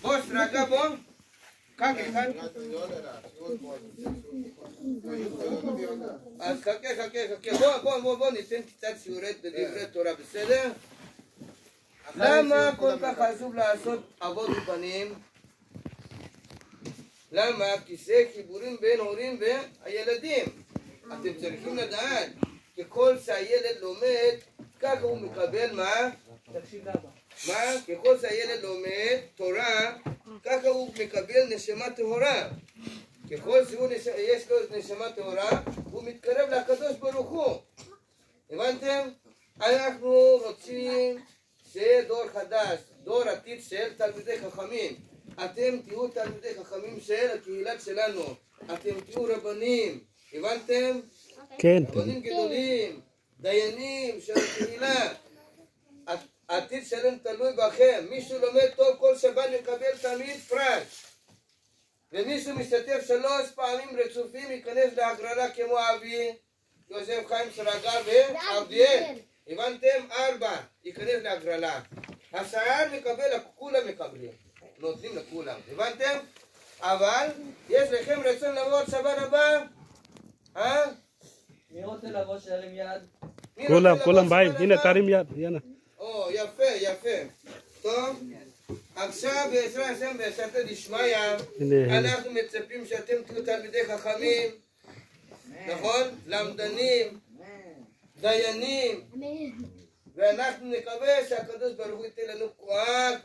בוס, רגע בוא. כאן. אז חכה. בוא ניתן קצת שיעורי דברי תורה, בסדר? למה כל כך חשוב לעשות אבות ובנים? למה? כי זה חיבורים בין הורים והילדים. אתם צריכים לדעת ככל שהילד לומד, ככה הוא מקבל מה? תקשיב לאבא. מה? ככל שהילד לומד תורה, ככה הוא מקבל נשמה טהורה. ככל שיש לו נשמה טהורה, הוא מתקרב לקדוש ברוך הוא. הבנתם? אנחנו רוצים שיהיה דור חדש, דור עתיד של תלמידי חכמים. אתם תהיו תלמידי חכמים של הקהילה שלנו. אתם תהיו רבנים. הבנתם? כן. רבנים גדולים, דיינים של הקהילה. העתיד שלנו תלוי בכם. מישהו לומד טוב כל שבת מקבל תמיד פרס. ומישהו משתתף 3 פעמים רצופים ייכנס להגרלה כמו אבי, יוסף חיים סרגל ועבדיאל. הבנתם? 4 ייכנס להגרלה. השאר מקבל, כולם מקבלים. נותנים לכולם. הבנתם? אבל יש לכם רצון לבוא שבת הבא? מי רוצה לבוא שירים יד? כולם באים, הנה תרים יד, יאללה. יפה. טוב, עכשיו בעזרת השם בעזרתא דשמיא אנחנו מצפים שאתם תהיו תלמידי חכמים, נכון? למדנים, דיינים, ואנחנו נקווה שהקדוש ברוך הוא ייתן לנו כוח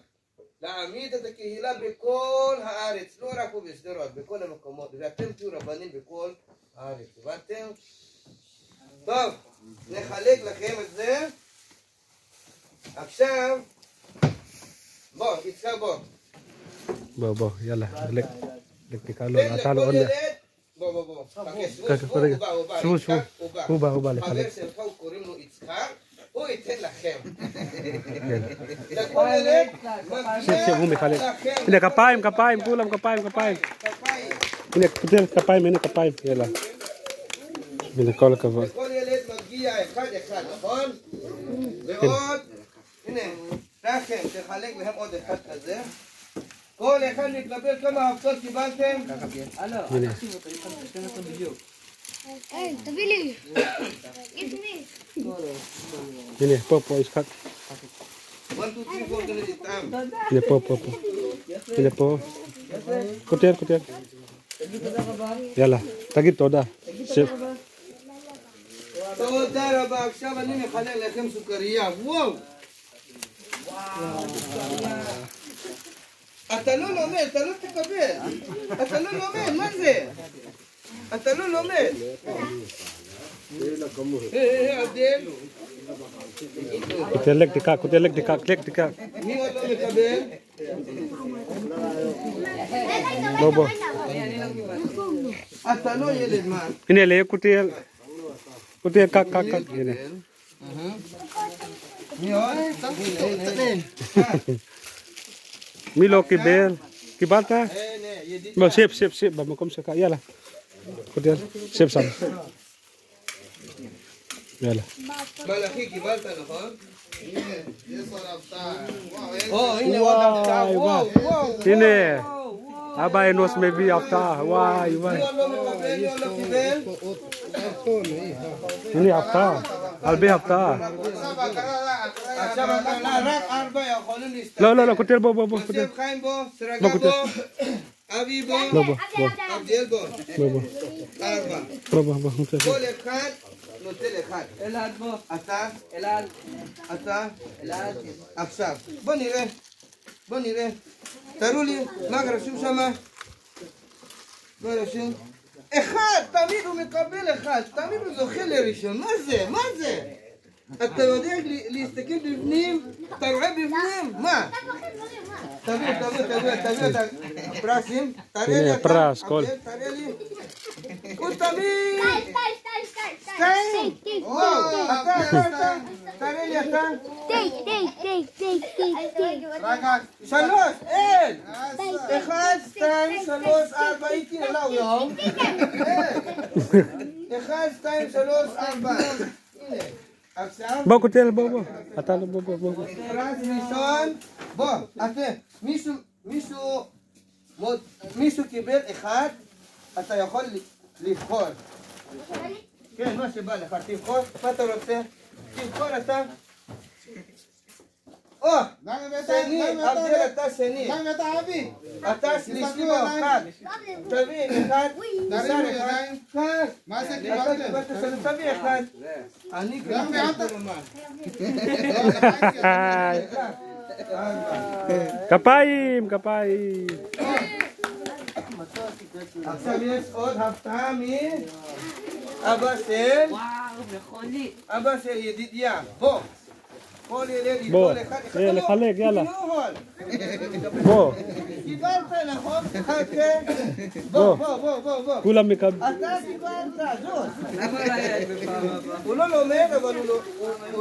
להעמיד את הקהילה בכל הארץ, לא רק בשדרות, בכל המקומות, ואתם תהיו רבנים בכל הארץ. הבנתם? טוב, נחלק לכם את זה. עכשיו, בוא, יצחק בוא. יאללה, לך תקרא לו, אתה לו עוד לך. בוא. הוא בא לחלק. חבר שלך הוא קוראים לו יצחק, הוא ייתן לכם. לכל ילד, הוא מחלק. הנה כפיים, כולם כפיים. הנה כפיים, יאללה. הנה כל הכבוד. לכל ילד מגיע אחד, נכון? ועוד, הנה, לכם, תחלק להם עוד אחד כזה. כל אחד מתקבל כמה הפסות קיבלתם? הלו, תקשיבו, אתה יכול לתת אותו בדיוק. תביא לי. הנה, פה, ישחק. 1, 2, 3, 4, גנית איתם. הנה פה. הנה פה. כותר. תגיד תודה רבה. יאללה, תגיד תודה. תודה רבה, עכשיו אני מחלק לכם סוכריה. וואו! אתה לא לומד, אתה לא תקבל. אתה לא לומד, מה זה? אתה לא לומד. עבדל. כותר לך דקה. מי עוד לא מקבל? בוא. אתה לא ילד, מה? הנה לי כותר קק. הנה. מי עוד? מי לא קיבל? קיבלת? שב במקום שלך, יאללה. כותר, שב שם. יאללה. מלאכי קיבלת, נכון? הנה עוד הפתעה, וואו. הנה, אבא אנוש מביא הפתעה, וואי. מי עוד לא מקבל? מי עוד לא קיבל? הנה הפתעה, הרבה הפתעה. עכשיו רק 4 יכולים להסתכל. לא, כותר בוא. יוסף חיים בוא, סרגה בוא, אבי בוא, עבדיאל בוא. 4. בוא. כל אחד נוטל 1. אלעד בוא. אתה? אלעד. אתה? אלעד. עכשיו, בוא נראה. תראו לי, מה רשום שם? מה רשום? 1, תמיד הוא מקבל 1, תמיד הוא זוכה לראשון. מה זה? אתה יודע להסתכל בפנים? אתה רואה בפנים? מה? תביא את הפרסים. תראה לי אתה. פרס, כל. תראה לי. הוא תמיד. 2. אתה. תראה לי אתה. 3. אין. 1, 2, 3, 4. איתי אליו יום. 1, 2, 3, 4. הנה. עכשיו, בוא כותל, בוא. אתה לא, בוא. פרס ראשון, בוא, מישהו קיבל אחד, אתה יכול לבחור. כן, מה שבא לך, תבחור, מה אתה רוצה? תבחור אתה. או, שני, אבדל אתה שני. אתה שלישי באחד. תביא אחד, נשאר אחד. מה זה אתה קיבלתם? קיבלת שלו, תביא אחד. אני קיבלתי רומן. כפיים. עכשיו יש עוד הפתעה מאבא של... אבא של ידידיה. בוא. כל ילד ייתן אחד. לחלק, יאללה. בוא. קיבלת, נכון? חכה. בוא. כולם מקבלים. אתה קיבלת, זאת. הוא לא לומד, אבל הוא לא...